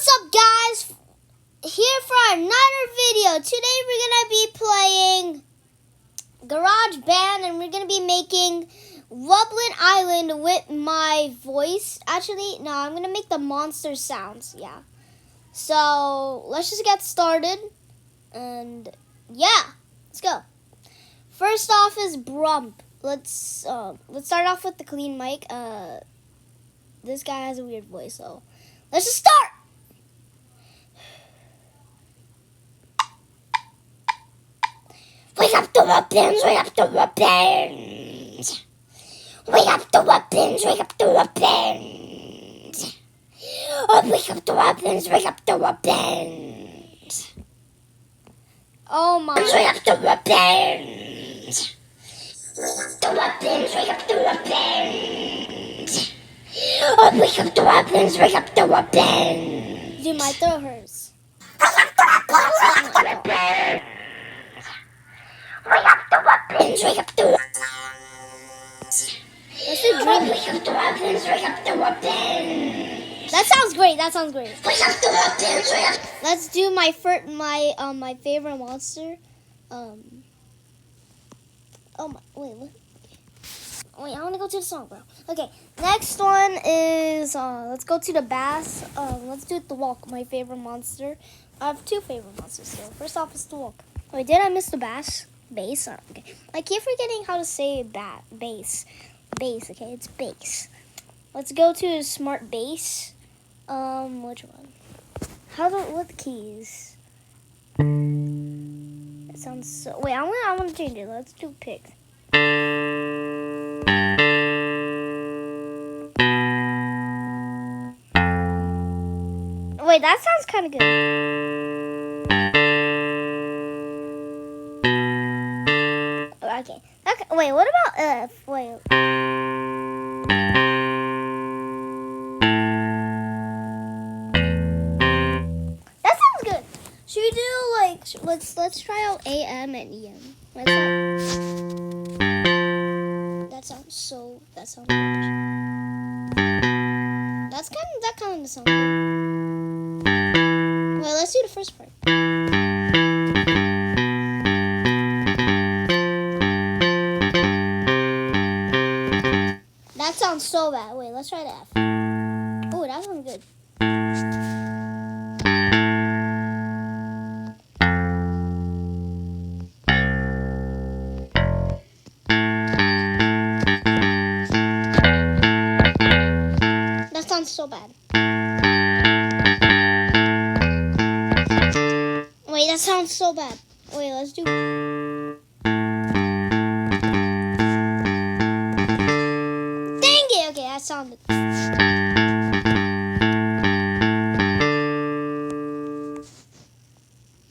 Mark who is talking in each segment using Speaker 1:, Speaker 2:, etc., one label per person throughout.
Speaker 1: up, guys? Here for another video. Today we're gonna be playing GarageBand and we're gonna be making Wubiln Island with my voice. Actually, no, I'm gonna make the monster sounds. Yeah. So let's just get started. And yeah, let's go. First off is Brump. Let's start off with the clean mic. This guy has a weird voice, so let's just start. Wake up the wubilns, wake up the wubilns. Wake up the wubilns, wake up the wubilns. Oh, wake up the wubilns, wake up the wubilns. Oh my. Wake up the wubilns. Wake up the wubilns, wake up the wubilns. Oh, wake up the wubilns, wake up the wubilns. Dude, my throat hurts. Wake up the wubilns, wake up the wubilns. Wake up the wubilns, wake up the wubilns. Let's do dream. Wake up the wubilns, wake up the wubilns. That sounds great. That sounds great. Wake up the wubilns, wake up. Let's do my favorite monster. Oh my, wait, I want to go to the song, bro. Okay, next one is let's go to the bass. Let's do the walk. My favorite monster. I have two favorite monsters here. First off is the walk. Wait, did I miss the bass? Bass. Okay. I keep forgetting how to say bass. Bass. Okay, it's bass. Let's go to smart bass. Which one? What keys? It sounds so. Wait, I want to change it. Let's do pick. Wait, that sounds kind of good. Okay. Wait, what about F? Wait. That sounds good. Should we do like let's try out AM and EM. That sounds rubbish. That kind of sounds good. Well, let's do the first part. That sounds so bad. Wait, let's try the F. Oh, that sounds good. That sounds so bad. Wait, that sounds so bad. Wait, let's do... Okay, that sounded.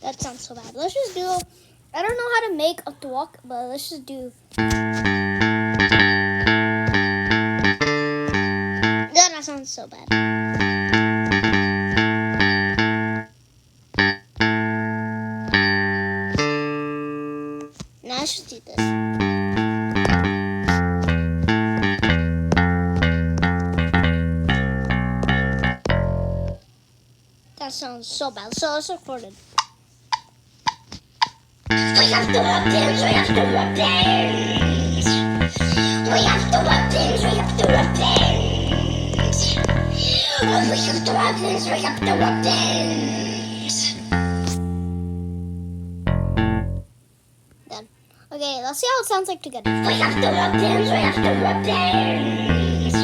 Speaker 1: That sounds so bad. Let's just do. I don't know how to make a walk, but let's just do. That sounds so bad. Now let's just do this. That sounds so bad. So let's record it. We have the wubilns, we have the wubilns. We have the wubilns, we have the wubilns. Oh, we have the wubilns, we have the wubilns. Done. Okay, let's see how it sounds like together. We have the wubilns, we have the wubilns.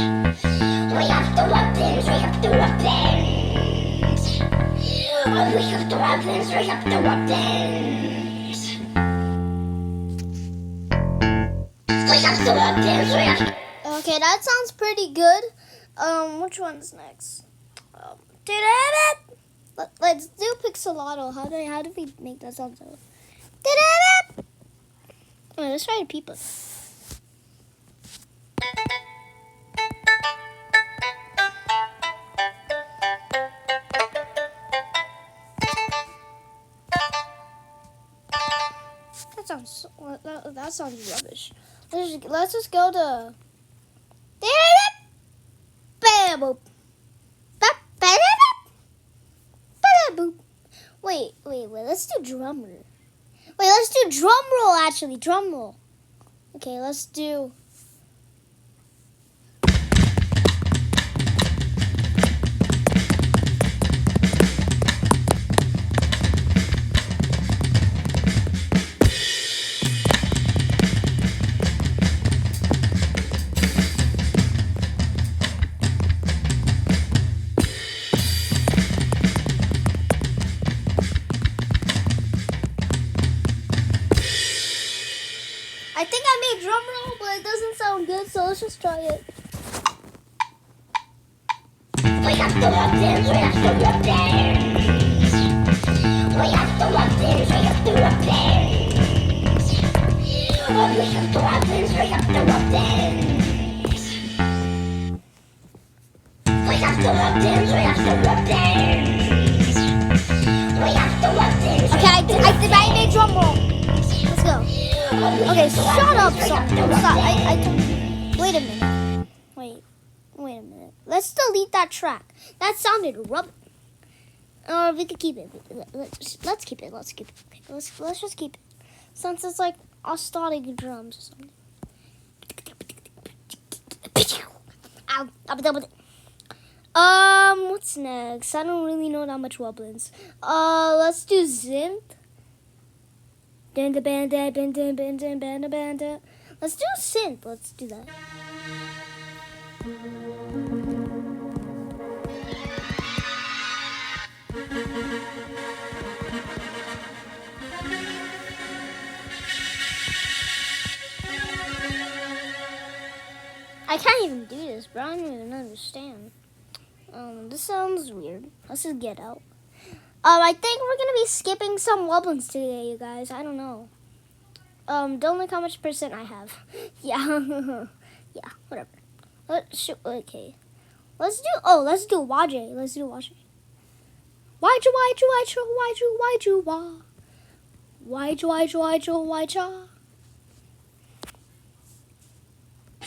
Speaker 1: We have the wubilns, we have the wubilns. Oh, we have the wubilns, we have the wubilns. We have the wubilns, we have the... Okay, that sounds pretty good. Which one's next? Let's do Pixelato. How do we make that sound so? Wait, let's try to people. That sounds rubbish. Let's just go to.
Speaker 2: Wait. Let's do drum roll. Wait, let's do drum roll, actually. Drum roll. Okay, let's do... I think I made drum roll, but it doesn't sound good, so let's just try it.
Speaker 1: We have to walk in, we have to walk in. We have to walk in, we have to walk in. Oh, we have to walk in, we have to walk in. We have to walk in, we have to walk in. We have to walk in.
Speaker 2: Okay, I made drum roll. Let's go. Okay, shut up, song. Stop. Wait a minute. Wait a minute. Let's delete that track. That sounded rubbish. Or we could keep it. Let's keep it. Okay, let's just keep it. Since it's like static drums or something. Ow. What's next? I don't really know that much wubilns. Let's do synth. Let's do synth. Let's do that. I can't even do this, bro. I don't even understand. This sounds weird. Let's just get out. I think we're gonna be skipping some wubilns today, you guys. I don't know. Don't look how much percent I have. Yeah, yeah, whatever. Okay. Let's do Wajay. Let's do Wajay. Why'd you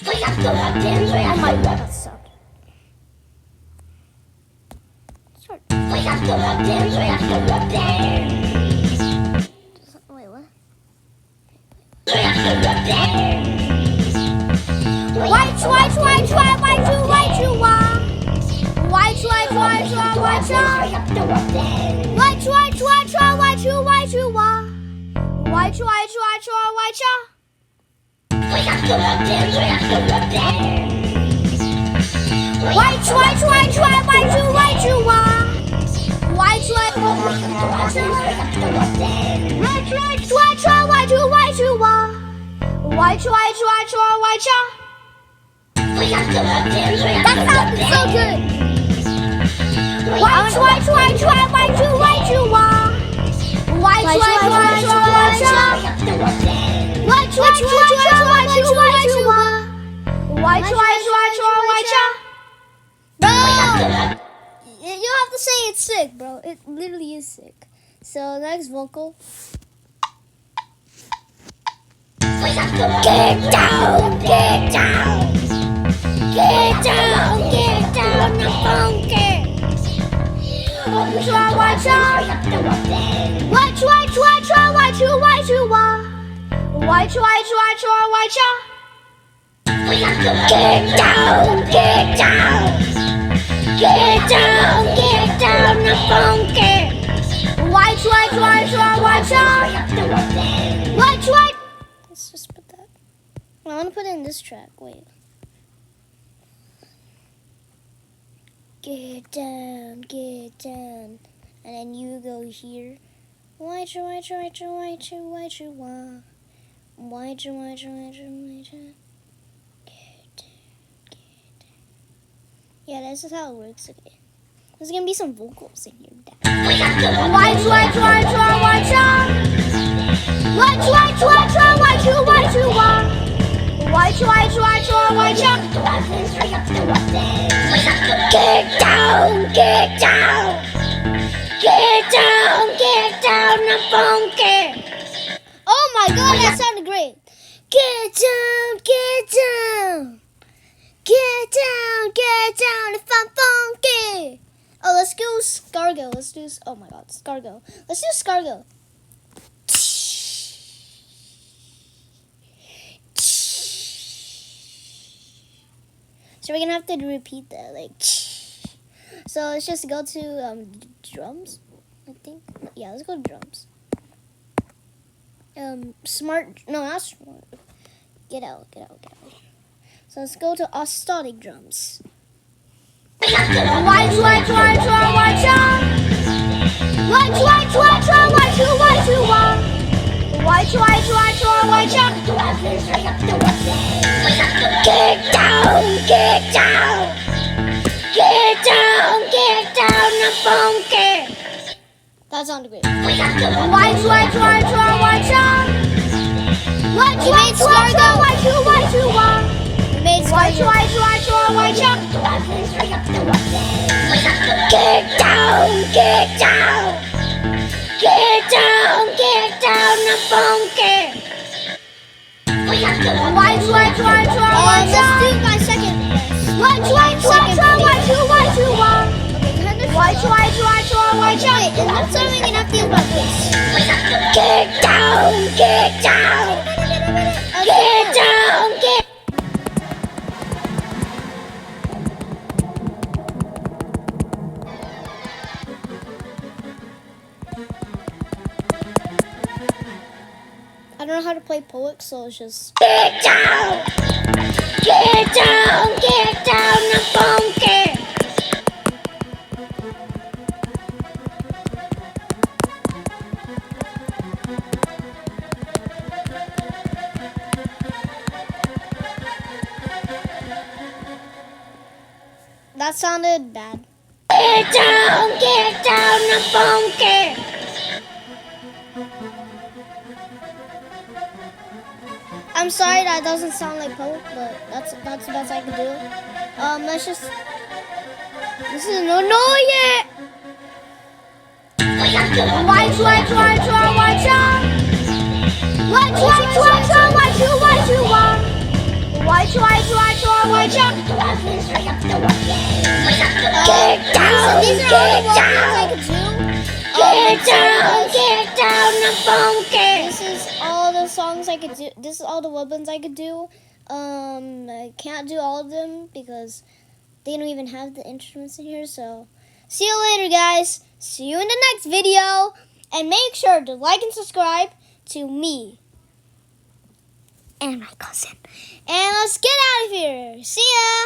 Speaker 1: We have to walk in, we
Speaker 2: Oh
Speaker 1: have
Speaker 2: my
Speaker 1: to
Speaker 2: god,
Speaker 1: walk
Speaker 2: that sucked. Start.
Speaker 1: We have to walk in, we have to walk in.
Speaker 2: Wait, what?
Speaker 1: We have to walk in. We have to walk in, we have to walk in. We have to walk in, we have
Speaker 2: That
Speaker 1: to
Speaker 2: sounded so
Speaker 1: walk in.
Speaker 2: good. You have to say it's sick, bro. It literally is sick. So next vocal.
Speaker 1: Get down, get down. Get down, get down, the funky. We have to get down, get down. Get down, get down, the funky.
Speaker 2: Let's just put that. I want to put it in this track. Wait. Get down, and then you go here. Yeah, this is how it works. Okay. There's gonna be some vocals in here.
Speaker 1: We have to get down, get down. Get down, the funky.
Speaker 2: Oh my god, that sounded great. Get down, if I'm funky. Oh, let's go Scargo. Let's do. Oh my God, Scargo. Let's do Scargo. So we're gonna have to repeat that, like. So let's just go to drums. I think. Yeah, let's go to drums. Smart. No, not smart. Get out. So let's go to orthotic drums.
Speaker 1: Get down, the funky.
Speaker 2: That sounded great.
Speaker 1: We made Scargo.
Speaker 2: We made Scargo.
Speaker 1: Get down, the funky.
Speaker 2: Let's do my second best. Wait, and that's what we're gonna have to do about this.
Speaker 1: Get down.
Speaker 2: I don't know how to play poet, so it's just.
Speaker 1: Get down, the funky.
Speaker 2: That sounded bad.
Speaker 1: Get down, the funky.
Speaker 2: I'm sorry that doesn't sound like poet, but that's the best I can do. Let's just. This is annoying. These are all the weapons I could do.
Speaker 1: Get down, the funky.
Speaker 2: This is all the songs I could do. This is all the weapons I could do. I can't do all of them because they don't even have the instruments in here. So, see you later, guys. See you in the next video. And make sure to like and subscribe to me and my cousin. And let's get out of here. See ya.